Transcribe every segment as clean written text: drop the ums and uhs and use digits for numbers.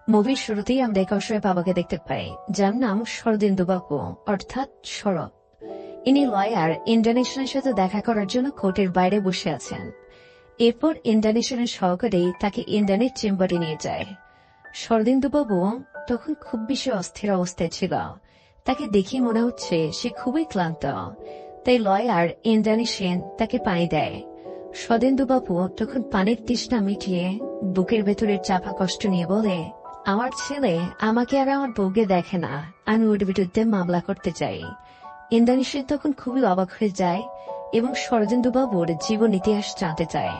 মুভির শুরুতেই আমরা এক অসহায় বাবাকে দেখতে পাই, যার নাম শরদিন্দু বাবু অর্থাৎ শরৎ। ইনি লয়ার ইন্টারন্যাশনের সাথে দেখা করার জন্য কোর্টের বাইরে বসে আছেন। এরপর ইন্টারন্যাশনের সহকারে তাকে ইন্টারনেট চেম্বারে নিয়ে যায়। শরদিন্দু বাবু তখন খুব বেশি অস্থির অবস্থায় ছিল। তাকে দেখে মনে হচ্ছে সে খুবই ক্লান্ত। তাই লয়ার ইন্টারন্যাশন তাকে পানি দেয়। শরদিন্দু বাবু তখন পানির তৃষ্ণা মিটিয়ে বুকের ভেতরের চাপা কষ্ট নিয়ে বলে, আমার ছেলে আমাকে আর আমার বউকে দেখে না, আমি ওর বিরুদ্ধে মামলা করতে চাই। ইন্দ্রাণী তখন খুবই অবাক হয়ে যায় এবং শরদিন্দু বাবুর জীবন ইতিহাস জানতে চায়।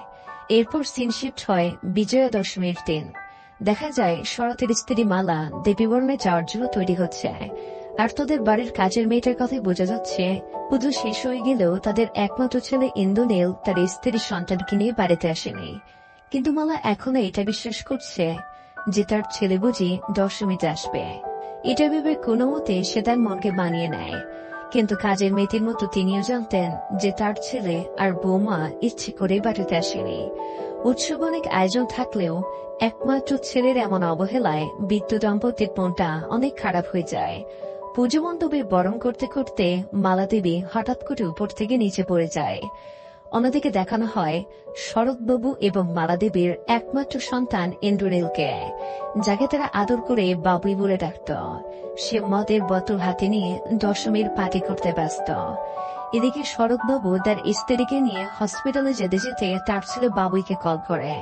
এরপর সিন শিফট হয় বিজয়া দশমীর দিন। দেখা যায় শরতের স্ত্রী মালা দেবীবরণে যাওয়ার জন্য তৈরি হচ্ছে, আর তাদের বাড়ির কাজের মেয়েটার কথাই বোঝা যাচ্ছে পুজো শেষ হয়ে গেলেও তাদের একমাত্র ছেলে ইন্দ্রনীল তার স্ত্রীর সন্তানকে নিয়ে বাড়িতে আসেনি। কিন্তু মালা এখনো এটা বিশ্বাস করছে যে তার ছেলে বুঝি দশমীতে আসবে। এটা ভেবে কোনো মতে সে তার মনকে মানিয়ে নেয়। কিন্তু কাজের মেয়েটির মতো তিনিও জানতেন যে তার ছেলে আর বৌমা ইচ্ছে করে বাড়িতে আসেনি। উৎসব অনেক আয়োজন থাকলেও একমাত্র ছেলের এমন অবহেলায় বৃদ্ধ দম্পতির মনটা অনেক খারাপ হয়ে যায়। পুজো মণ্ডপে বরণ করতে করতে মালা দেবী হঠাৎ করে উপর থেকে নিচে পড়ে যায়। অন্যদিকে দেখানো হয় শরৎবাবু এবং মালা দেবীর একমাত্র সন্তান ইন্দ্রনীলকে, যাকে তারা আদর করে বাবুই বলে ডাকত। সে মদের বোতল হাতে নিয়ে দশমীর পার্টি করতে ব্যস্ত। এদিকে শরৎবাবু তার স্ত্রীকে নিয়ে হসপিটালে যেতে যেতে তার ছেলে বাবুইকে কল করে,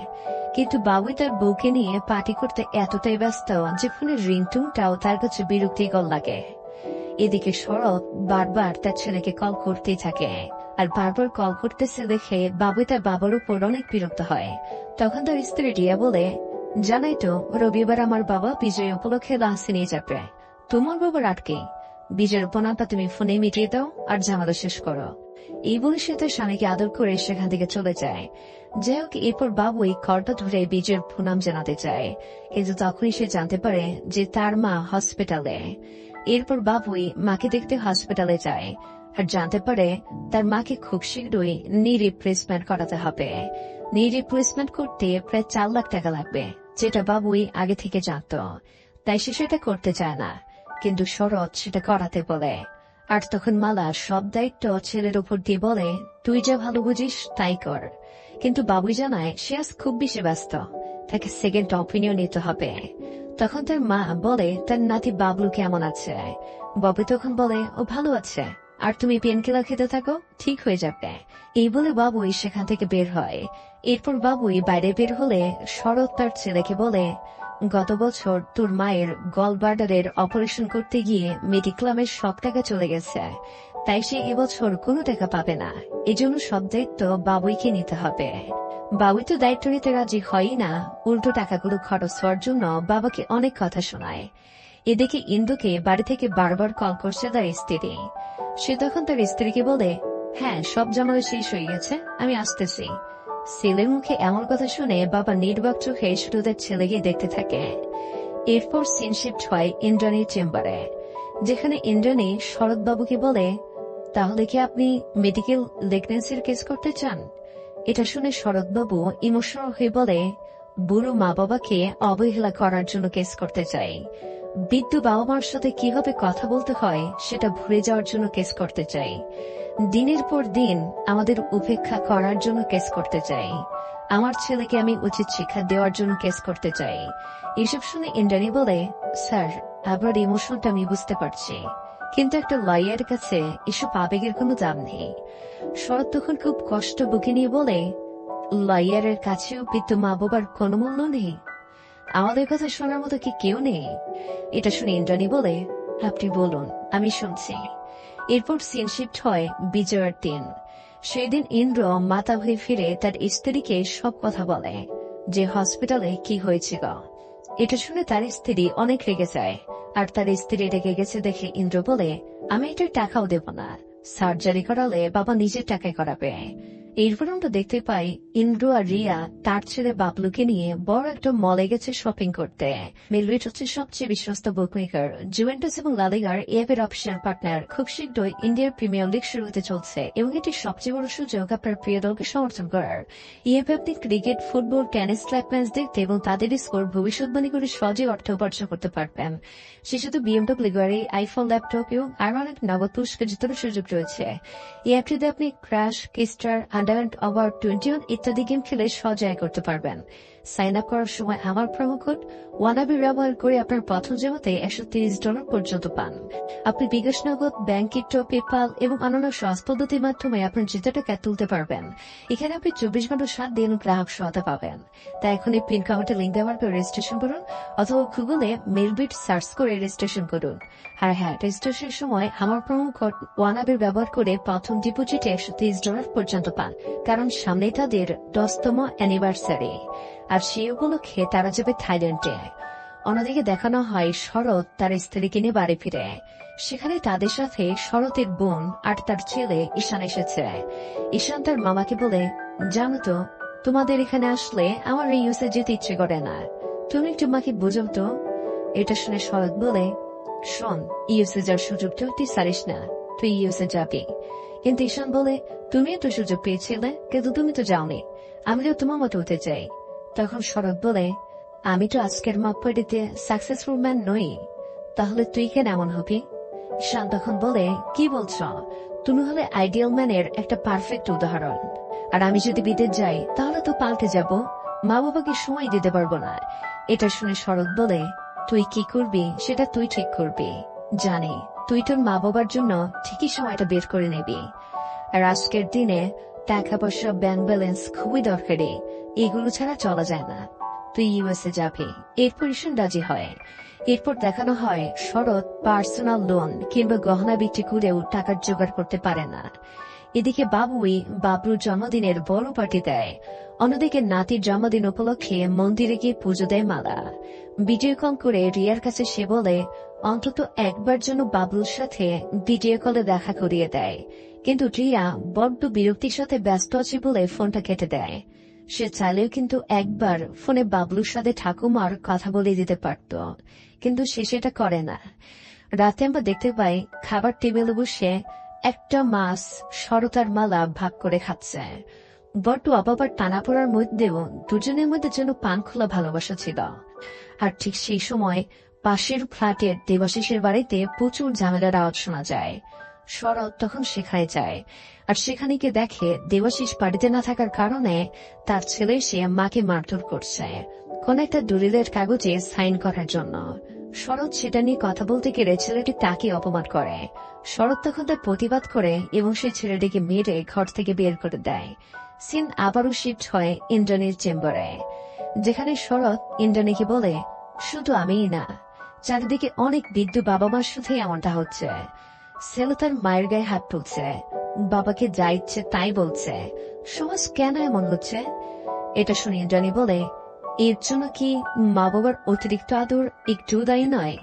কিন্তু বাবুই তার বউকে নিয়ে পার্টি করতে এতটাই ব্যস্ত যে ফোনের রিংটুনটাও তার কাছে বিরক্তিকর লাগে। এদিকে শরৎ বারবার তার ছেলেকে কল করতেই থাকে, আর বারবার কল করতেছে দেখে বাবুই তার বাবার উপর অনেক বিরক্ত হয়। তখন তার স্ত্রী রিয়া বলে, জানাই তো রবিবার আমার বাবা বিজয় উপলক্ষে লাঞ্চে নিয়ে যাবে, তোমার বাবার আটকে বিজয়ের উপনাটা তুমি ফোনে মিটিয়ে দাও আর ঝামেলা শেষ করো। এই বলে সে তার স্বামীকে আদর করে সেখান থেকে চলে যায়। যাই হোক, এরপর বাবুই কলটা ধরে বিজয়ের প্রণাম জানাতে চায়, কিন্তু তখনই সে জানতে পারে যে তার মা হসপিটালে। এরপর বাবুই মাকে দেখতে হসপিটালে যায় আর জানতে পারে তার মাকে খুব শীঘ্রই নি রিপ্লেসমেন্ট করাতে হবে। নি রিপ্লেসমেন্ট করতে প্রায় 4 লাখ টাকা লাগবে, যেটা বাবুই আগে থেকে জানত। তাই সে সেটা করতে চায় না, কিন্তু শরৎ সেটা করাতে বলে। আর তখন মালা সব দায়িত্ব ছেলের উপর দিয়ে বলে, তুই যা ভালো বুঝিস তাই কর। কিন্তু বাবুই জানায় সে আজ খুব বেশি ব্যস্ত, তাকে সেকেন্ড অপিনিয়ন নিতে হবে। তখন তার মা বলে তার নাতি বাবলু কেমন আছে। বাবু তখন বলে, ও ভালো আছে, আর তুমি পেন কিলার খেতে থাকো, ঠিক হয়ে যাবে। এই বলে বাবুই সেখান থেকে বের হয়। এরপর বাবুই বাইরে বের হলে শরৎ তার ছেলেকে বলে, গত বছর তোর মায়ের গলব্লাডারের অপারেশন করতে গিয়ে মেডিক্লেমের সব টাকা চলে গেছে, তাই সে এবছর কোনো টাকা পাবে না। এজন্য সব দায়িত্ব বাবুইকে নিতে হবে। বাবুই তো দায়িত্ব নিতে রাজি হয়ই না, উল্টো টাকাগুলো খরচ হওয়ার জন্য বাবাকে অনেক কথা শোনায়। এদিকে ইন্দুকে বাড়ি থেকে বারবার কল করছে তার স্ত্রী। সে তখন তার স্ত্রীকে বলে, হ্যাঁ সব ঝামেলা শেষ হয়ে গেছে, আমি আসতেছি। ছেলের মুখে এমন কথা শুনে বাবা নির্বাক চোখে শুধু তার ছেলেকে দেখতে থাকে। এরপর সিন শিফট হয় ইন্দ্রাণীর চেম্বারে, যেখানে ইন্দ্রাণী শরৎবাবুকে বলে, তাহলে কি আপনি মেডিকেল নেগলিজেন্সির কেস করতে চান? এটা শুনে শরৎবাবু ইমোশনাল হয়ে বলে, বুড়ো মা বাবাকে অবহেলা করার জন্য কেস করতে চাই। বৃদ্ধ বাবা মার সাথে কিভাবে কথা বলতে হয় সেটা ভুলে যাওয়ার জন্য কেস করতে চাই। দিনের পর দিন আমাদের উপেক্ষা করার জন্য কেস করতে চাই। আমার ছেলেকে আমি উচিত শিক্ষা দেওয়ার জন্য কেস করতে চাই। এসব শুনে ইন্দ্রাণী বলে, স্যার আপনার ইমোশনটা আমি বুঝতে পারছি, কিন্তু একটা লয়ারের কাছে এসব আবেগের কোনো দাম নেই। শরৎ তখন খুব কষ্ট বুকে নিয়ে বলে, লয়ারের কাছেও বৃদ্ধ মা বাবার কোনো মূল্য নেই? আমাদের কথা শোনার মতো কি কেউ নেই? এটা শুনে ইন্দ্রাণী বলে, আপনি বলুন, আমি শুনছি। এরপর সিন শিফট হয় বিজয়ার দিন। সেই দিন ইন্দ্র মাথা হয়ে ফিরে তার স্ত্রীকে সব কথা বলে যে হসপিটালে কি হয়েছিল। এটা শুনে তার স্ত্রী অনেক রেগে যায়, আর তার স্ত্রী রেগে গেছে দেখে ইন্দ্র বলে, আমি এটার টাকাও দেব না, সার্জারি করালে বাবা নিজের টাকায় করাবে। এরপর আমরা দেখতে পাই ইন্দ্র আর রিয়া তার ছেলে বাবলুকে নিয়ে বড় একটা মলে গেছে শপিং করতে। মিলরিট হচ্ছে সবচেয়ে বিশ্বস্ত বুকমেকার, জুভেন্টাস এবং লা লিগার এফ-এর অফিসিয়াল পার্টনার। খুব শীঘ্রই ইন্ডিয়ার প্রিমিয়ার লিগ শুরু হতে চলছে এবং এটি সবচেয়ে বড় সুযোগ আপনার প্রিয় দলকে সমর্থন করার। ইএফ আপনি cricket, football, tennis club match দেখতে এবং তাদের স্কোর ভবিষ্যৎবাণী করে সহজে অর্থ উপার্জন করতে পারবেন। সে শুধু বিএমডব্লিউ গাড়ি, আইফোন, ল্যাপটপ এবং আরো অনেক নগদ পুরস্কার জেতার সুযোগ রয়েছে। এই অ্যাপটিতে আপনি ক্র্যাশ, কিস্টার, আন্ডারল্যান্ড ওভার 21 ইত্যাদি গেম খেলে সহজে আয় করতে পারবেন। সাইন আপ করার সময় আমার প্রোমো কোড ওয়ানাবি ব্যবহার করে আপনার প্রথম জমাতে $130 পর্যন্ত পান। আপনি বিকাশ নগদ, ব্যাংক, ক্রিপ্টো, পেপাল এবং অন্যান্য সহজ পদ্ধতির মাধ্যমে আপনার জেতা টাকা তুলতে পারবেন। এখানে আপনি 24 ঘন্টা 7 দিন গ্রাহক সহায়তা পাবেন। তাই এখন এই পিন কমেন্টে লিঙ্ক ব্যবহার করে রেজিস্ট্রেশন করুন অথবা গুগলে মেলবিট সার্চ করে রেজিস্ট্রেশন করুন। আর হ্যাঁ, রেজিস্ট্রেশনের সময় আমার প্রোমো কোড ওয়ানাবির ব্যবহার করে প্রথম ডিপোজিটে $130 পর্যন্ত পান, কারণ সামনেই তাদের 10তম অ্যানিভার্সারি। আর সেই উপলক্ষে তারা যাবে থাইল্যান্ডে। অন্যদিকে দেখানো হয় শরৎ তার স্ত্রীকে নিয়ে বাড়ি ফিরে। সেখানে তাদের সাথে শরতের বোন আর তার ছেলে ঈশান এসেছে। ঈশান তার মামাকে বলে, জানো তো, তোমাদের এখানে আসলে আমার এই ইউএসএ যেতে ইচ্ছে করে না, তুমি একটু মাকে বোঝাও তো। এটা শুনে শরৎ বলে, শোন, ইউএসএ যাওয়ার সুযোগটা তুই সারিস না, তুই ইউএসএ যাবি। কিন্তু ঈশান বলে, তুমিও তো সুযোগ পেয়েছিলে, কিন্তু তুমি তো যাওনি, আমিও তোমার মতো হতে চাই। তখন শরৎ বলে, আমি তো আজকের মাপকাঠিতে সাকসেসফুল ম্যান নই, তাহলে তুই কেন এমন হবি? ঈশান তখন বলে, কি বলছ, তুমি হলে আইডিয়াল ম্যানের একটা পারফেক্ট উদাহরণ, আর আমি যদি বিদেশ যাই তাহলে তো পাল্টে যাব, মা বাবাকে সময় দিতে পারবো না। এটা শুনে শরৎ বলে, তুই কি করবি সেটা তুই ঠিক করবি, জানি তুই তোর মা বাবার জন্য ঠিকই সময়টা বের করে নিবি। আর আজকের দিনে টাকা পয়সা, ব্যাংক ব্যালেন্স খুবই দরকারি, এগুলো ছাড়া চলা যায় না, তুই ইউএসএ যাবি। এরপর ঈশান রাজি হয়। এরপর দেখানো হয় শরৎ পার্সোনাল লোন কিংবা গহনা বিক্রি করেও টাকার জোগাড় করতে পারে না। এদিকে বাবলুর জন্মদিনের বড় পার্টি দেয়। অন্যদিকে নাতির জন্মদিন উপলক্ষে মন্দিরে গিয়ে পুজো দেয় মালা। ভিডিও কল করে রিয়ার কাছে সে বলে, অন্তত একবার জন্য বাবলুর সাথে ভিডিও কলে দেখা করিয়ে দেয়। কিন্তু রিয়া বড্ড বিরক্তির সাথে ব্যস্ত আছে বলে ফোনটা কেটে দেয়। সে চাইলেও কিন্তু একবার ফোনে বাবলুর সাথে ঠাকুমার কথা বলে দিতে পারত, কিন্তু সে সেটা করে না। রাতে আমরা দেখতে পাই খাবার টেবিলে বসে একটা মাছ শরতার মালা ভাগ করে খাচ্ছে। বড্ড অবাবার টানাপোড়ার মধ্যেও দুজনের মধ্যে যেন পান খোলা ভালোবাসা ছিল। আর ঠিক সেই সময় পাশের ফ্ল্যাটের দেবাশিসের বাড়িতে প্রচুর ঝামেলার আওয়াজ শোনা যায়। শরৎ তখন সেখানে যায়, আর সেখানে গিয়ে দেখে দেবাশিস বাড়িতে না থাকার কারণে তার ছেলে সে মাকে মারধর করছে কোন একটা দলিলের কাগজে সাইন করার জন্য। শরৎ সেটা নিয়ে কথা বলতে গেলে ছেলেটি তাকে অপমান করে। শরৎ তখন তার প্রতিবাদ করে এবং সে ছেলেটিকে মেরে ঘর থেকে বের করে দেয়। সিন আবারও শিফট হয় ইন্দ্রাণীর চেম্বারে, যেখানে শরৎ ইন্দ্রাণীকে বলে, শুধু আমিই না, চারিদিকে অনেক বৃদ্ধ বাবা মার সাথে এমনটা হচ্ছে। ছেলে তার মায়ের গায়ে হাত তুলছে, বাবাকে যা ইচ্ছে তাই বলছে, সমাজ কেন এমন হচ্ছে? এটা শুনে ইন্দ্রাণী বলে, এর জন্য কি মা বাবার অতিরিক্ত আদর একটু দায়ী নয়?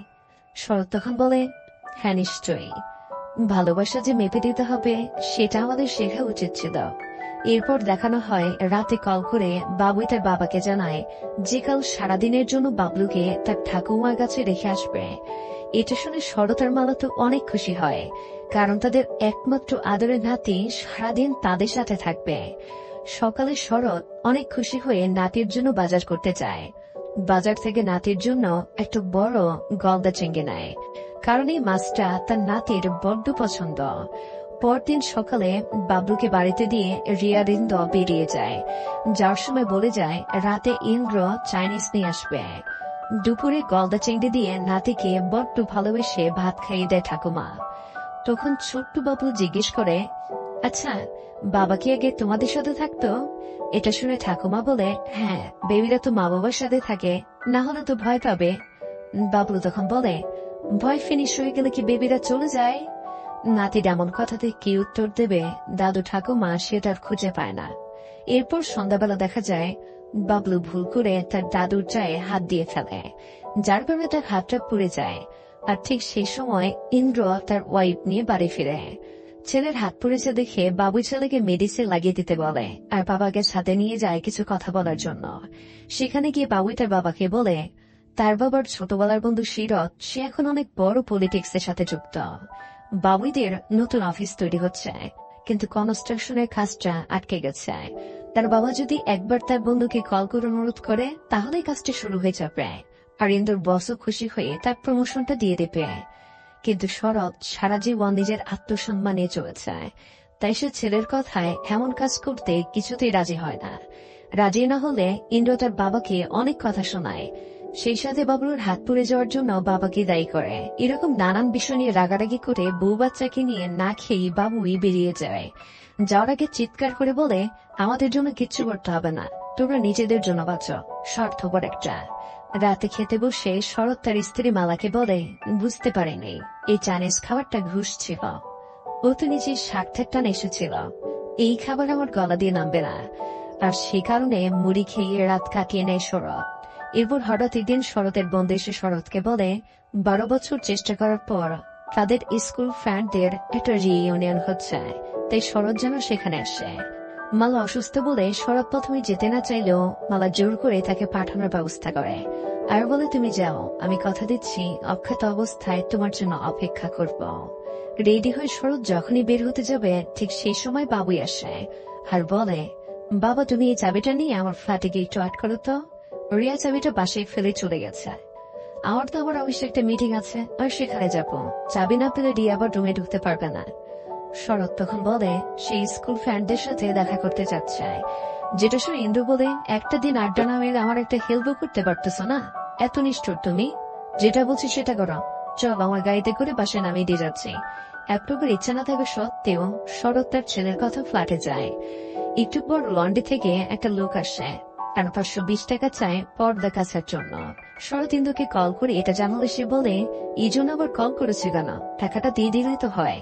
শরৎ তখন বলে, হ্যাঁ নিশ্চয়ই, ভালোবাসা যে মেপে দিতে হবে সেটা আমাদের শেখা উচিত ছিল। এরপর দেখানো হয় রাতে কল করে বাবুই তার বাবাকে জানায় যে কাল সারাদিনের জন্য বাবলুকে তার ঠাকুমার কাছে রেখে আসবে। এটা শুনে শরৎ আর মালা তো অনেক খুশি হয়, কারণ তাদের একমাত্র আদরের নাতি সারাদিন তাদের সাথে থাকবে। সকালে শরৎ অনেক খুশি হয়ে নাতির জন্য বাজার করতে যায়। বাজার থেকে নাতির জন্য একটা বড় গলদা চিংড়ি নেয়, কারণ এই মাছটা তার নাতির বড্ড পছন্দ। পরদিন সকালে বাবলুকে বাড়িতে দিয়ে রিয়া রিন্দ বেরিয়ে যায়। যাওয়ার সময় বলে যায় রাতে ইন্দ্র চাইনিজ নিয়ে আসবে। দুপুরে গলদা চিংড়ি দিয়ে নাতিকে বড্ড ভালোবেসে ভাত খাইয়ে দেয় ঠাকুমা। তখন ছোট্ট বাবলু জিজ্ঞেস করে, আচ্ছা, বাবা কি আগে তোমাদের সাথে থাকতো? এটা শুনে ঠাকুমা বলে, হ্যাঁ, বেবিরা তো মা বাবার সাথে থাকে, না হলে তো ভয় পাবে। বাবলু তখন বলে, ভয় ফিনিশ হয়ে গেলে কি বেবিরা চলে যায়? নাতির এমন কথাতে কি উত্তর দেবে দাদু ঠাকুমা সেটার খুঁজে পায় না। এরপর সন্ধ্যাবেলা দেখা যায় বাবলু ভুল করে তার দাদুর চায়ে হাত দিয়ে ফেলে, যার কারণে তার হাতটা পুড়ে যায়। আর ঠিক সেই সময় ইন্দ্র তার ওয়াইফ নিয়ে বাড়ি ফিরে। ছেলের হাত পড়েছে দেখে বাবু ছেলেকে মেডিসিন লাগিয়ে দিতে বলে আর বাবাকে সাথে নিয়ে যায় কিছু কথা বলার জন্য। সেখানে গিয়ে বাবুই তার বাবাকে বলে তার বাবার ছোটবেলার বন্ধু শিরত সে এখন অনেক বড় পলিটিক্স এর সাথে যুক্ত। বাবুইদের নতুন অফিস তৈরি হচ্ছে, কিন্তু কনস্ট্রাকশনের কাজটা আটকে গেছে। তার বাবা যদি একবার তার বন্ধুকে কল করে অনুরোধ করে তাহলে কাজটা শুরু হয়ে যাবে, আর ইন্দুর বসও খুশি হয়ে তার প্রমোশনটা দিয়ে দেবে। কিন্তু শরৎ সারা জীবন নিজের আত্মসম্মান নিয়ে চলেছে, তাই সে ছেলের কথায় এমন কাজ করতে কিছুতেই রাজি হয় না। রাজি না হলে ইন্দ্র তার বাবাকে অনেক কথা শোনায়, সেই সাথে বাবলুর হাত পুড়ে যাওয়ার জন্য বাবাকে দায়ী করে। এরকম নানান বিষয় নিয়ে রাগারাগি করে বউ বাচ্চাকে নিয়ে না খেয়ে বাবুই বেরিয়ে যায়। যাওয়ার আগে চিৎকার করে বলে আমাদের জন্য কিচ্ছু করতে হবে না, তোমরা নিজেদের জন্য বাঁচো, স্বার্থপর একটা। রাতে খেতে বসে শরৎ তার স্ত্রী মালাকে বলে বুঝতে পারেনি এই চাইনিজ খাবারটা ঘুষ ছিল, ও তো নিজের স্বার্থের টান এসেছিল, এই খাবার আমার গলা দিয়ে নামবে না, আর সে কারণে মুড়ি খেয়ে রাত কাটিয়ে নেয় শরৎ। এরপর হঠাৎ একদিন শরতের বন্ধু এসে শরৎকে বলে 12 বছর চেষ্টা করার পর তাদের স্কুল ফ্রেন্ডদের একটা রিইউনিয়ন হচ্ছে, তাই শরৎ যেন সেখানে আসে। মালা অসুস্থ বলে শরৎ প্রথমে যেতে না চাইলেও মালা জোর করে তাকে পাঠানোর ব্যবস্থা করে আর বলে তুমি যাও, আমি কথা দিচ্ছি অক্ষত অবস্থায় তোমার জন্য অপেক্ষা করব। রেডি হয়ে শরৎ যখনই বের হতে যাবে ঠিক সেই সময় বাবুই আসে আর বলে বাবা তুমি এই চাবিটা নিয়ে আমার ফ্ল্যাটে গিয়ে একটু আট করো তো। রিয়া চাবিটা বাসায় ফেলে চলে গেছে, আমার তো আবার অফিসে একটা মিটিং আছে আর সেখানে যাব, চাবি না পেলে রিয়া আবার রুমে ঢুকতে পারবে না। শরৎ তখন বলে সেই স্কুল ফ্রেন্ডদের সাথে দেখা করতে যাচ্ছে, যেটা শুনে ইন্দ্র বলে একটা দিন আড্ডা না মেরে আমার একটা হেল্পও করতে পারতেছ না, এত নিষ্ঠুর তুমি, যেটা বলছি সেটা করো, চল আমার গাড়িতে করে বাসায় নামিয়ে দিয়ে যাচ্ছি। একটুবার ইচ্ছা না থাকা সত্ত্বেও শরৎ তার ছেলের কথা ফ্ল্যাটে যায়। একটু পর লন্ডি থেকে একটা লোক আসে আর 520 টাকা চায় পর্দা কাছার জন্য। শরৎ ইন্দুকে কল করে এটা জানালে সে বলে এই জন্য আবার কল করেছে কেন, টাকাটা দিয়ে দিলেই তো হয়,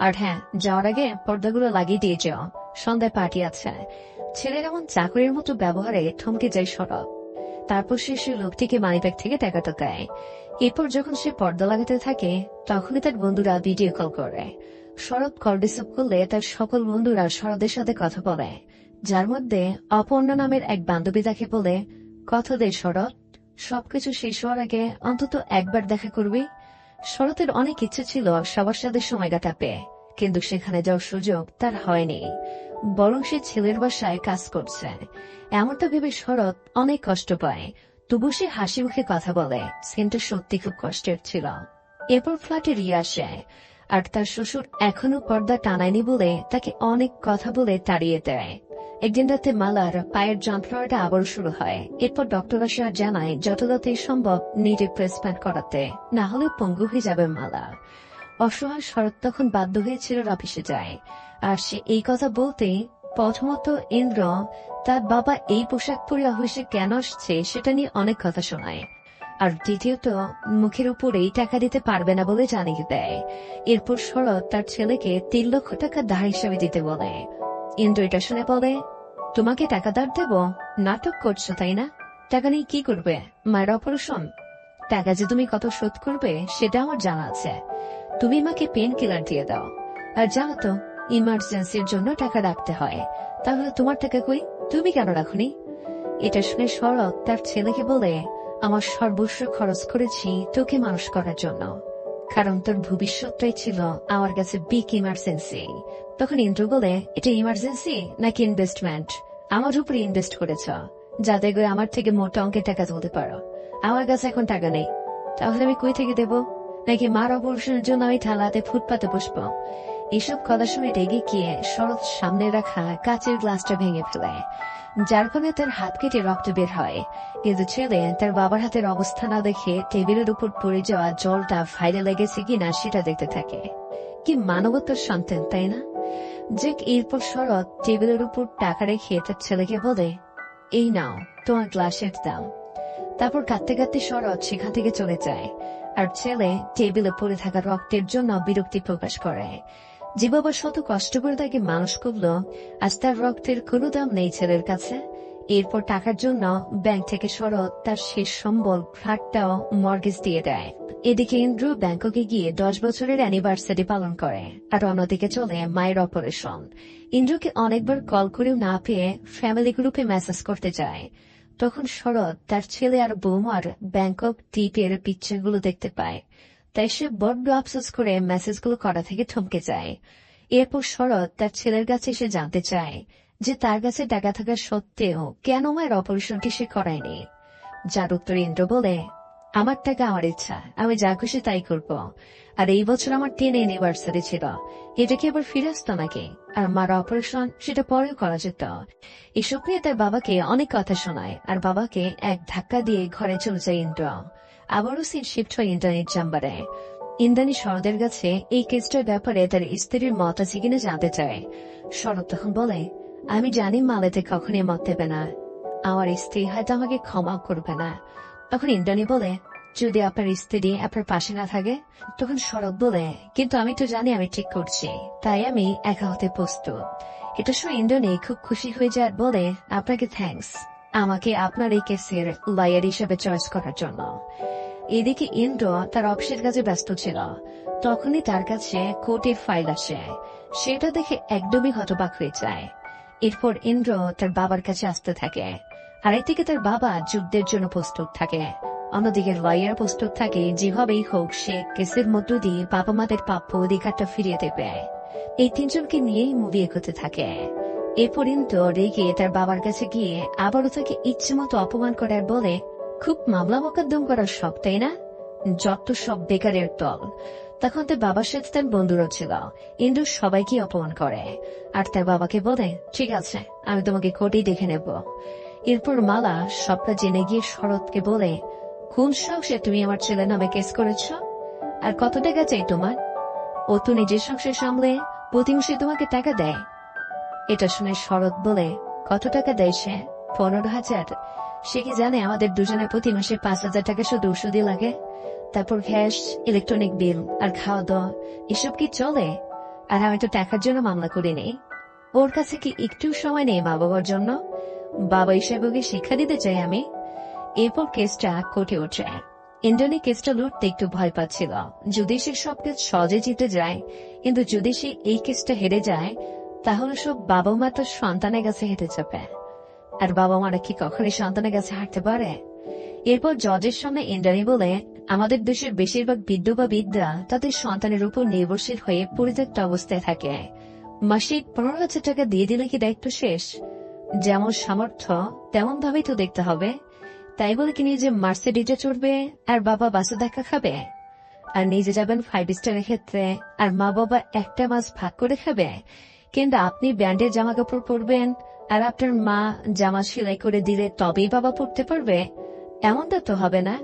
আর হ্যাঁ যাওয়ার আগে পর্দাগুলো লাগিয়ে দিয়ে যাও, সন্ধ্যায় পার্টি আছে। ছেলের এমন চাকরির মতো ব্যবহারে থমকে যায় শরৎ। তারপর সে লোকটিকে মানিব্যাগ থেকে টাকাটা দেয়। এরপর যখন সে পর্দা লাগাতে থাকে তখনই তার বন্ধুরা ভিডিও কল করে। শরৎ কল রিসিভ করলে তার সকল বন্ধুরা শরতের সাথে কথা বলে, যার মধ্যে অপর্ণা নামের এক বান্ধবী তাকে বলে কথা দে শরৎ, সবকিছু শেষ হওয়ার আগে অন্তত একবার দেখা করবি। শরতের অনেক ইচ্ছে ছিল সবার সাথে সময় কাটাবে, কিন্তু সেখানে যাওয়ার সুযোগ তার হয়নি, বরং সে ছেলের বাসায় কাজ করছে। এমনটা ভেবে শরৎ অনেক কষ্ট পায়, তবু সে হাসি মুখে কথা বলে সিনটা সত্যি খুব কষ্টের ছিল। এরপর ফ্ল্যাটে রিয়া আসে আর তার শ্বশুর এখনো পর্দা টানায়নি বলে তাকে অনেক কথা বলে তাড়িয়ে দেয়। একদিন রাতে মালার পায়ের যন্ত্রণাটা আবার শুরু হয়। এরপর ডক্টর আসে আর জানায় যত তাড়াতাড়ি সম্ভব নিজে প্রেসপ্যান্ট করাতে, না হলে পঙ্গু হয়ে যাবে মালা। অসহায় শরৎ তখন বাধ্য হয়েছিল অফিসে যায়, আর সে এই কথা বলতে প্রথমত ইন্দ্র তার বাবা এই পোশাক পরে অফিসে কেন আসছে সেটা নিয়ে অনেক কথা শোনায়, আর দ্বিতীয়ত মুখের উপরেই টাকা দিতে পারবে না বলে জানিয়ে দেয়। এরপর শরৎ তার ছেলেকে 3 লক্ষ টাকা ধার হিসাবে দিতে বলে। ইন্দ্র এটা শুনে বলে তোমাকে টাকা ধার দেব, নাটক করছো তাই না, টাকা নিয়ে কি করবে, মায়ের অপারেশন, টাকা যে তুমি কত শোধ করবে সেটা আমার জানা আছে, তুমি মাকে পেন কিলার দিয়ে দাও, আর জানো তো ইমার্জেন্সির জন্য টাকা রাখতে হয়, তাহলে তোমার টাকা কই, তুমি কেন রাখনি। এটা শুনে শরৎ তার ছেলেকে বলে আমার সর্বস্ব খরচ করেছি তোকে মানুষ করার জন্য, কারণ তোর ভবিষ্যৎটাই ছিল আমার কাছে বিগ ইমার্জেন্সি। তখন ইন্দ্র বলে এটা ইমার্জেন্সি নাকি ইনভেস্টমেন্ট, আমার উপরে ইনভেস্ট করেছ যাতে করে আমার থেকে মোটা অঙ্কের টাকা তুলতে পারো, আমার কাছে এখন টাকা নেই, তাহলে আমি কই থেকে দেব, নাকি মার অপারেশনের জন্য আমি ঠালাতে ফুটপাতে বসবো। এসব কথা শুনে রেগে গিয়ে শরৎ সামনে রাখা কাচের গ্লাসটা ভেঙে ফেলে, যার ফলে তার হাত কেটে রক্ত বের হয়। কিন্তু ছেলে তার বাবার হাতের অবস্থা না দেখে টেবিলের উপর পড়ে যাওয়া জলটা ফাইলে লেগেছে কিনা সেটা দেখতে থাকে। কি মানবতার সন্তান তাই না। যে এরপর শরৎ টেবিলের উপর টাকা রেখে তার ছেলেকে বলে এই নাও তোমার গ্লাসের দাম। তারপর কাঁদতে কাঁদতে শরৎ সেখান থেকে চলে যায়, আর ছেলে টেবিলে পড়ে থাকা রক্তের জন্য বিরক্তি প্রকাশ করে। যে বাবা শত কষ্ট করে তাকে মানুষ করলো, আজ তার রক্তের কোনো দাম নেই ছেলের কাছে। এরপর টাকার জন্য ব্যাংক থেকে শরৎ তার শেষ সম্বল ফ্ল্যাটটাও মর্গেজ দিয়ে দেয়। এদিকে ইন্দ্র ব্যাংককে গিয়ে 10 বছরের অ্যানিভার্সারি পালন করে, আর অন্যদিকে চলে মায়ের অপারেশন। ইন্দ্রকে অনেকবার কল করেও না পেয়ে ফ্যামিলি গ্রুপে মেসেজ করতে যায়। তখন শরৎ তার ছেলে আর বৌমার ব্যাংকক ট্রিপের পিকচারগুলো দেখতে পায়, তাই সে বড্ড আফসোস করে মেসেজগুলো করা থেকে থমকে যায়। এরপর শরৎ তার ছেলের কাছে এসে জানতে চায় যে তার কাছে টাকা থাকা সত্ত্বেও কেন মায়ের অপারেশনটি সে করায়নি। যার উত্তর ইন্দ্র বলে, আমার টাকা আমার ইচ্ছা, আমি যা খুশি তাই করব। আর এই বছর আমার 10 অ্যানিভার্সারি ছিল, এটা কি আবার ফিরে আসতো নাকি? আর মার অপারেশন সেটা পরেও করা যেত। এসব নিয়ে তার বাবাকে অনেক কথা শোনায়, আর বাবাকে এক ধাক্কা দিয়ে ঘরে চলে যায় ইন্দ্র। আবারও সিট শিফট হয় ইন্দ্রাণীর চেম্বারে। ইন্দ্রাণী শরতের কাছে এই কেসটার ব্যাপারে তার স্ত্রীর মত আছে কিনা জানতে চায়। শরৎ তখন বলে, আমি জানি মালেতে কখনই মত দেবে না, আমার স্ত্রী হয়তো আমাকে ক্ষমা করবে না। তখন ইন্দ্রাণী বলে, যদি আপনার স্ত্রী আপনার পাশে না থাকে? তখন শরৎ বলে, কিন্তু আমি তো জানি আমি ঠিক করছি, তাই আমি একা হতে প্রস্তুত। এটা শুনে ইন্দ্রাণী খুব খুশি হয়ে যায় আর বলে, আপনাকে থ্যাঙ্কস আমাকে আপনার এই কেসের লয়ার হিসেবে চয়েস করার জন্য। এদিকে ইন্দ্র তার অফিসের কাজে ব্যস্ত ছিল। তখনই তার কাছে কোর্টের ফাইল আসে। সেটা দেখে একদমই হতবাক হয়ে যায়। এরপর ইন্দ্র তার বাবার কাছে আসতে থাকে, আর একদিকে তার বাবা যুদ্ধের জন্য প্রস্তুত থাকে, অন্যদিকে লয়ার প্রস্তুত থাকে যেভাবেই হোক সে কেসের মধ্য দিয়ে বাবা মাদের প্রাপ্য অধিকারটা ফিরিয়ে দেবে। এই তিনজনকে নিয়েই মুভি এগোতে থাকে। এরপর ইন্দ্র রেগে তার বাবার কাছে গিয়ে আবারও তাকে ইচ্ছে মতো অপমান করার বলে, খুব মামলা মোকদ্দম করার শখ তাই না? যত সব বেকারের দল। তখন তার বাবার সাথে তার বন্ধুরা ছিল। ইন্দ্র সবাইকে অপমান করে, আর তার বাবাকে বলে, ঠিক আছে আমি তোমাকে কোর্টেই দেখে নেব। এরপর মালা সবটা জেনে গিয়ে শরৎকে বলে, কোন সাহসে তুমি আমার ছেলের নামে কেস করেছ? আর কত টাকা চাই তোমার? ও তো নিজের সংসার সামলে প্রতি মাসে তোমাকে টাকা দেয়। এটা শুনে শরৎ বলে, কত টাকা দেয় সে? 15,000। সে কি জানে আমাদের দুজনের প্রতি মাসে 5,000 টাকা শুধু ওষুধই লাগে? তারপর গ্যাস, ইলেকট্রনিক বিল আর খাওয়া দাওয়া, এসব কি চলে? আর আমি তো টাকার জন্য মামলা করিনি। ওর কাছে কি একটু সময় নেই মা বাবার জন্য? বাবা হিসেবে ওকে শিক্ষা দিতে চাই আমি। এরপর কেসটা কোর্টে ওঠে। ইন্দ্রাণী কেসটা লড়তে একটু ভয় পাচ্ছিল, যদি সে সব কেস সহজে জিতে যায়, কিন্তু যদি সে এই কেসটা হেরে যায় তাহলে সব বাবা মা তো সন্তানের কাছে হেঁটে যাবে। আর বাবা মারা কি কখনই সন্তানের কাছে হাঁটতে পারে? এরপর জজের সামনে ইন্দ্রাণী বলে, আমাদের দেশের বেশিরভাগ বিধবা বিদ্যা তাদের সন্তানের উপর নির্ভরশীল হয়ে পরিত্যক্ত অবস্থায় থাকে। মাসিক 15,000 টাকা দিয়ে দিলে কি দায়িত্ব শেষ? যেমন সামর্থ্য তেমন ভাবেই তো দেখতে হবে। তাই বলে কি নিজে মার্সিডিজে চড়বে আর বাবা বাসে দেখা খাবে? আর নিজে যাবেন 5 স্টারের ক্ষেত্রে আর মা বাবা একটা মাস ভাগ করে খাবে? কিন্তু আপনি ব্র্যান্ডের জামা কাপড় পরবেন আর আপনার মা জামা সেলাই করে দিলে তবেই বাবা পড়তে পারবে? এমনটা তো হবে না।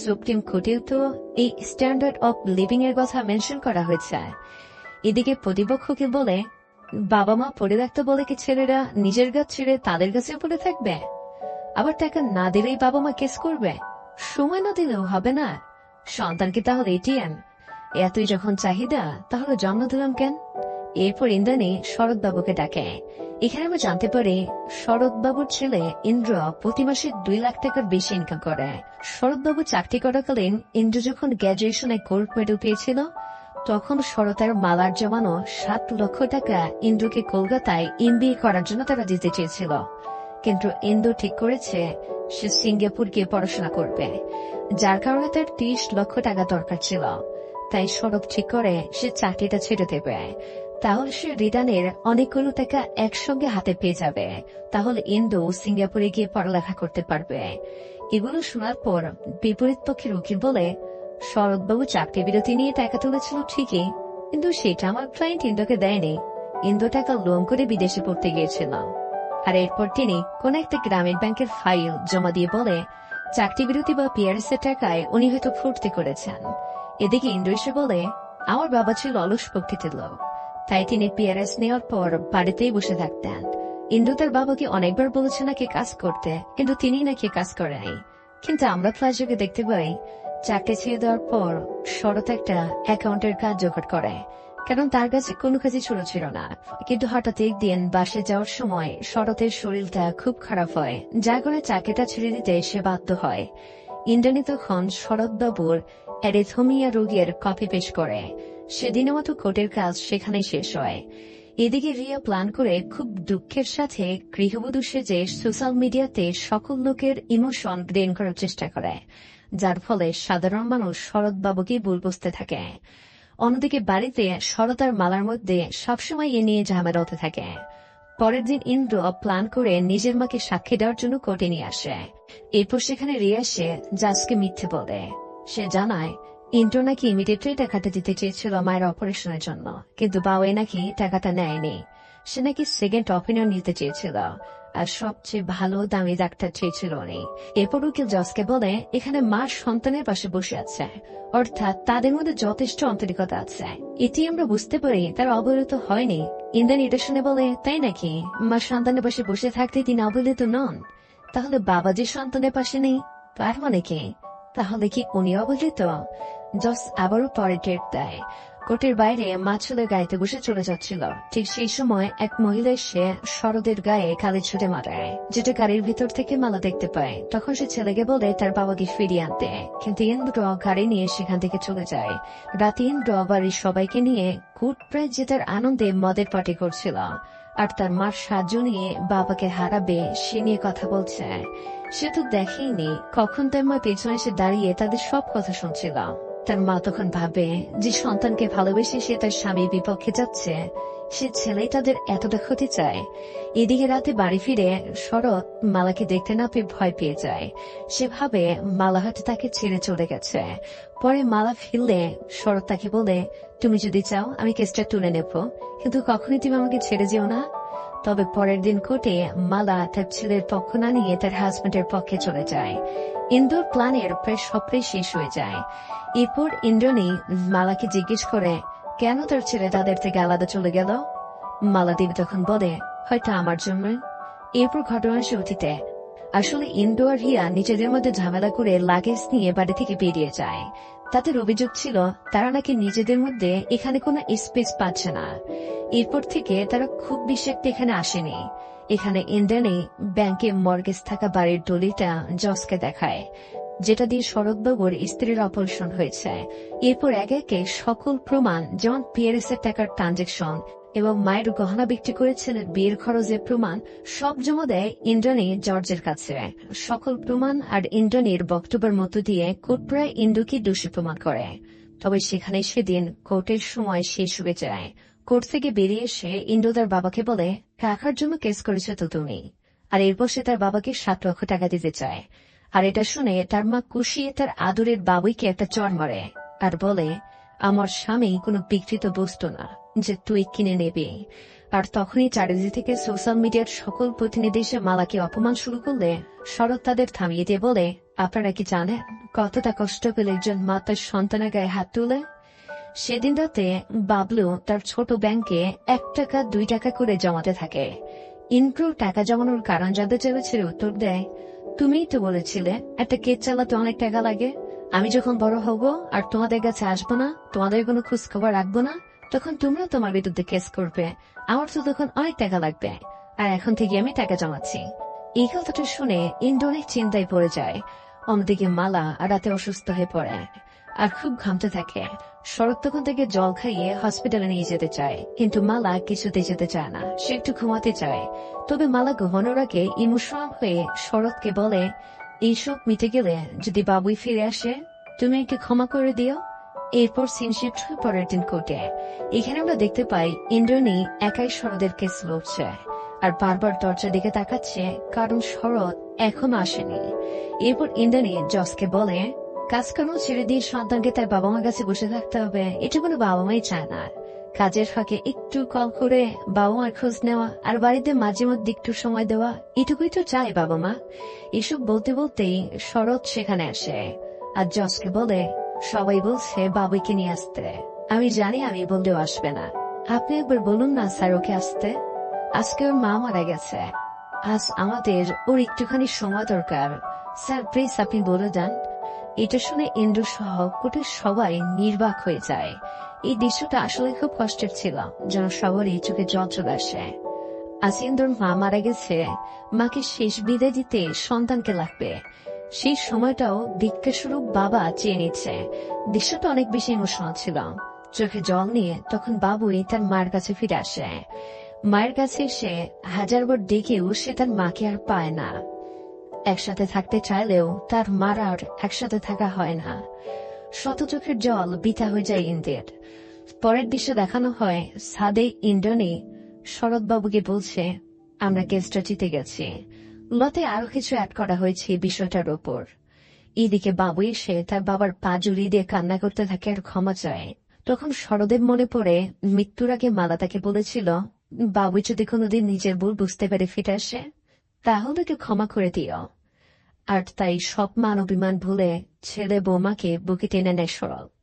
সুপ্রিম কোর্টেও তো এই স্ট্যান্ডার্ড অফ লিভিং এর কথা মেনশন করা হয়েছে। এদিকে প্রতিপক্ষকে বলে, বাবা মা পড়ে রাখতে বলে কি ছেলেরা নিজের গাছ ছেড়ে তাদের কাছে পড়ে থাকবে? আবার টাকা না দিলেই বাবা মা কেস করবে? সময় না দিলেও হবে না? সন্তান কি তাহলে এটিএম? এতই যখন চাহিদা তাহলে জন্ম দিলাম কেন? এরপর ইন্দ্রাণী শরৎ বাবুকে ডাকে। এখানে আমরা জানতে পারি শরৎ বাবুর ছেলে ইন্দ্র প্রতি মাসে 2 লাখ টাকার বেশি ইনকাম করে। শরৎ বাবু চাকরি করাকালীন ইন্দ্র যখন গ্র্যাজুয়েশনে গোল্ড মেডেল পেয়েছিল, তখন শরতের মালার জমানো 7 লক্ষ টাকা ইন্দ্রকে কলকাতায় MBA করার জন্য তারা দিতে চেয়েছিল। কিন্তু ইন্দ্র ঠিক করেছে সে সিঙ্গাপুর গিয়ে পড়াশোনা করবে, যার কারণে তার 30 লক্ষ টাকা দরকার ছিল। তাই শরৎ ঠিক করে সে চাকরিটা ছেড়ে দেবে। তাহলে সে রিটার্নের অনেকগুলো টাকা একসঙ্গে হাতে পেয়ে যাবে। তাহলে ইন্দ্র সিঙ্গাপুরে গিয়ে পড়ালেখা করতে পারবে। এগুলো শোনার পর বিপরীত পক্ষের উকিল বলে, শরৎবাবু চাকরি বিরতি নিয়ে টাকা তুলেছিল ঠিকই, কিন্তু সেটা আমার ক্লায়েন্ট ইন্দ্রকে দেয়নি। ইন্দ্র টাকা লোন করে বিদেশে পড়তে গিয়েছিল। আর এরপর তিনি কোন একটা গ্রামীণ ব্যাংকের ফাইল জমা দিয়ে বলে, চাকরি বিরতি বা পিআরএস এর টাকায় উনি হয়তো ফুর্তি করেছেন। এদিকে ইন্দ্র এসে বলে, আমার বাবা ছিল অলস প্রকৃতির লোক, তাই তিনি পিআরএস নেওয়ার পর বাড়িতেই বসে থাকতেন। ইন্দ্র তার বাবাকে অনেকবার বলেছে নাকি কাজ করতে, কিন্তু তিনি নাকি কাজ করেনি। কিন্তু আমরা ফ্ল্যাশব্যাকে দেখতে পাই চাকরি ছেড়ে দেওয়ার পর শরৎ একটা অ্যাকাউন্টের কাজ জোগাড় করে, কারণ তার কাছে কোনো কাজই ছিল না। কিন্তু হঠাৎ একদিন বাসে যাওয়ার সময় শরতের শরীরটা খুব খারাপ হয়, যার কারণে চাকরিটা ছেড়ে দিতে সে বাধ্য হয়। ইন্দ্রাণী তখন শরৎবাবুর অ্যারিথমিয়া রোগের কপি পেশ করে। সেদিনের মতো কোর্টের কাজ সেখানে শেষ হয়। এদিকে রিয়া প্ল্যান করে খুব দুঃখের সাথে গৃহবধূ সেজে সোশ্যাল মিডিয়াতে সকল লোকের ইমোশন গ্রেন করার চেষ্টা করে, যার ফলে সাধারণ মানুষ শরৎ বাবুকে ভুল বুঝতে থাকে। অন্যদিকে বাড়িতে শরৎ আর মালার মধ্যে সবসময় এ নিয়ে ঝামেলা হতে থাকে। পরের দিন ইন্দ্র প্ল্যান করে নিজের মাকে সাক্ষী দেওয়ার জন্য কোর্টে নিয়ে আসে। এরপর সেখানে রিয়া এসে জাজকে মিথ্যে বলে। সে জানায় ইন্দ্র নাকি ইমিডিয়েটলি টাকাটা দিতে চেয়েছিল মায়ের অপারেশনের জন্য, কিন্তু বাবাই নাকি টাকাটা নেয়নি। সে নাকি সেকেন্ড অপিনিয়ন নিতে চেয়েছিল, আর সবচেয়ে ভালো দামি ডাক্তার চেয়েছিল উনি। এরপর উকিল জজকে বলে এখানে মা সন্তানের পাশে বসে আছে, অর্থাৎ তাদের মধ্যে যথেষ্ট আন্তরিকতা আছে। এটি আমরা বুঝতে পারি তার অবহেলিত হয়নি। ইন্দ্রাণী এটা শুনে বলে তাই নাকি, মা সন্তানের পাশে বসে থাকতে তিনি অবহেলিত নন? তাহলে বাবা যে সন্তানের পাশে নেই তার মানে কি? তাহলে কি উনি অবহেলিত? জজ আবারও পরে টের দেয় কোর্টের বাইরে মা ছেলের গাড়িতে বসে চলে যাচ্ছিল। ঠিক সেই সময় এক মহিলা এসে শরদের গায়ে কালি ছুটে মারায়, যেটা গাড়ির ভিতর থেকে মালা দেখতে পায়। তখন সে ছেলেকে বলে তার বাবাকে ফিরিয়ে আনতে, কিন্তু ইন্দ্র গাড়ি নিয়ে সেখান থেকে চলে যায়। রাতে ইন্দ্র বাড়ির সবাইকে নিয়ে গুড প্রায় জেতার আনন্দে মদের পার্টি করছিল, আর তার মার সাহায্য নিয়ে বাবাকে হারাবে সে নিয়ে কথা বলছে। সে তো দেখেইনি কখন তার মা পেছনে এসে দাঁড়িয়ে তাদের সব কথা শুনছিল। তার মা তখন ভাবে যে সন্তানকে ভালোবেসে সে তার স্বামীর বিপক্ষে যাচ্ছে, সে ছেলেই তাদের এতটা ক্ষতি চায়। এদিকে রাতে বাড়ি ফিরে শরৎ মালাকে দেখতে না পেয়ে ভয় পেয়ে যায়। সে ভাবে মালা হয়তো তাকে ছেড়ে চলে গেছে। পরে মালা ফিরলে শরৎ তাকে বলে তুমি যদি চাও আমি কেসটা তুলে নেব, কিন্তু কখনই তুমি আমাকে ছেড়ে যেও না। তবে পরের দিন কোর্টে মালা তার ছেলের পক্ষ না নিয়ে তার হাজবেন্ডের পক্ষে চলে যায়। ইন্দোর প্ল্যানের প্রায় সবটাই শেষ হয়ে যায়। এরপর ইন্দ্রাণী মালাকে জিজ্ঞেস করে কেন তার ছেলে তাদের থেকে আলাদা চলে গেল। মালা দেবী তখন বলে হয়তো আমার জন্য। এরপর ঘটনা আসে অতীতে। আসলে ইন্দ্র আর রিয়া নিজেদের মধ্যে ঝামেলা করে লাগেজ নিয়ে বাড়ি থেকে বেরিয়ে যায়। তাদের অভিযোগ ছিল তারা নাকি নিজেদের মধ্যে এখানে কোনো স্পেস পাচ্ছে না। এরপর থেকে তারা খুব বেশি একটা এখানে আসেনি। এখানে ইন্দ্রাণী ব্যাংকে মর্গেজ থাকা বাড়ির দলিলটা জজকে দেখায়, যেটা দিয়ে শরৎবাবুর স্ত্রীর অপারেশন হয়েছে। এরপর একে একে সকল প্রমাণ, যেমন পিআরএস এর টাকার ট্রানজেকশন এবং মায়ের গহনা বিক্রি করেছেন বিয়ের খরচের প্রমাণ, সব জমা দেয় ইন্দ্রাণী জর্জের কাছে। সকল প্রমাণ আর ইন্দ্রাণীর বক্তব্যের মধ্য দিয়ে কোর্ট প্রায় ইন্দুকে দোষী প্রমাণ করে। তবে সেখানে সেদিন কোর্টের সময় শেষ হয়ে যায়। কোর্ট থেকে বেরিয়ে এসে ইন্দ্র তার বাবাকে বলে কাকার জন্য কেস করেছে তো তুমি। আর এরপর সে তার বাবাকে 7 লক্ষ টাকা দিতে চায়। আর এটা শুনে তার মা কুশিয়ে তার আদরের বাবুইকে একটা চড় মারে আর বলে আমার স্বামী কোনো বিকৃত বস্তু না যে তুই কিনে নেবে। আর তখনই চারিদিক থেকে সোশ্যাল মিডিয়ার সকল প্রতিনিধি এসে মালাকে অপমান শুরু করলে শরৎ তাদের থামিয়ে দিয়ে বলে আপনারা কি জানেন কতটা কষ্ট পেলে একজন মা তার সন্তানের গায়ে হাত তুলে। সেদিন রাতে বাবলু তার ছোট ব্যাংকে 1 টাকা 2 টাকা করে জমাতে থাকে। ইন্দ্র টাকা জমানোর কারণ জানতে চেয়েছে, উত্তর দেয় তুমিই তো বলেছিলে একটা কেস চালাতে অনেক টাকা লাগে। আমি যখন বড় হব আর তোমাদের কাছে আসবো না, তোমাদের কোনো খোঁজ খবর রাখবো না, তখন তোমরা তোমার বিরুদ্ধে কেস করবে। আমার তো তখন অনেক টাকা লাগবে, আর এখন থেকে আমি টাকা জমাচ্ছি। এই কথাটা শুনে ইন্দ্র অনেক চিন্তায় পড়ে যায়। অন্যদিকে মালা রাতে অসুস্থ হয়ে পড়ে আর খুব ঘামতে থাকে। শরৎ তখন থেকে জল খাইয়ে হসপিটালে নিয়ে যেতে চায়, কিন্তু মালা কিছুতে যেতে চায় না, সে একটু ঘুমাতে চায়। তবে মালা ঘুমানোর আগে ইমোশনাল হয়ে শরৎকে বলে এইসব মিটে গেলে যদি বাবুই ফিরে আসে তুমি একে ক্ষমা করে দিও। এরপর সিন শিফট হয়ে পরের দিন কোর্টে। এখানে আমরা দেখতে পাই ইন্দ্রাণী একাই শরৎের কেস লড়ছে আর বারবার দরজার দিকে তাকাচ্ছে, কারণ শরৎ এখনো আসেনি। এরপর ইন্দ্রাণী জজকে বলে কাজকর্ম ছেড়ে দিয়ে সন্তানকে তার বাবা মার কাছে বসে থাকতে হবে, এটা কোনো বাবা মাই চায় না। কাজের ফাঁকে একটু কল করে বাবা মার খোঁজ নেওয়া আর বাড়িতে মাঝে মধ্যে একটু সময় দেওয়া, এটুকুই তো চায় বাবা মা। এসব বলতে বলতেই শরৎ সেখানে আসে আর জজকে বলে সবাই বলছে বাবুইকে নিয়ে আসতে। আমি জানি আমি বললেও আসবে না, আপনি একবার বলুন না স্যার ওকে আসতে। আজকে ওর মা মারা গেছে, আজ আমাদের ওর একটুখানি সময় দরকার, স্যার প্লিজ আপনি বলে দেন। এটা শুনে ইন্দ্র সহ কোর্টের সবাই নির্বাক হয়ে যায়। এই দৃশ্যটা আসলে খুব কষ্টের ছিল, যেন সবারই চোখে জল চলে আসে। আজ ইন্দ্রর মা মারা গেছে, মাকে শেষ বিদায় দিতে সন্তানকে লাগবে। সেই সময়টাও ভিক্ষাস্বরূপ বাবা চেয়ে নিচ্ছে। দৃশ্যটা অনেক বেশি ইমোশনাল ছিল। চোখে জল নিয়ে তখন বাবুই তার মায়ের কাছে ফিরে আসে। মায়ের কাছে এসে হাজারবার ডেকেও সে তার মাকে আর পায় না। একসাথে থাকতে চাইলেও তার মার আর একসাথে থাকা হয় না। শত চোখের জল বৃথা হয়ে যায় ইন্দ্রের। পরের দৃশ্য দেখানো হয় সাদে ইন্দ্রনী শরৎবাবুকে বলছে, আমরা কেসটা জিতে গেছি। লতে আরো কিছু অ্যাড করা হয়েছে বিষয়টার ওপর। এদিকে বাবু এসে তার বাবার পা জড়িয়ে দিয়ে কান্না করতে থাকে আর ক্ষমা চায়। তখন শরদেব মনে পড়ে মৃত্যুর আগে মালা তাকে বলেছিল, বাবু যদি কোনোদিন নিজের ভুল বুঝতে পেরে ফিরে আসে তাহলে ওকে ক্ষমা করে দিও। আর তাই সব মান অভিমান ভুলে ছেলে বৌমাকে বুকে টেনে নেয় শরৎ।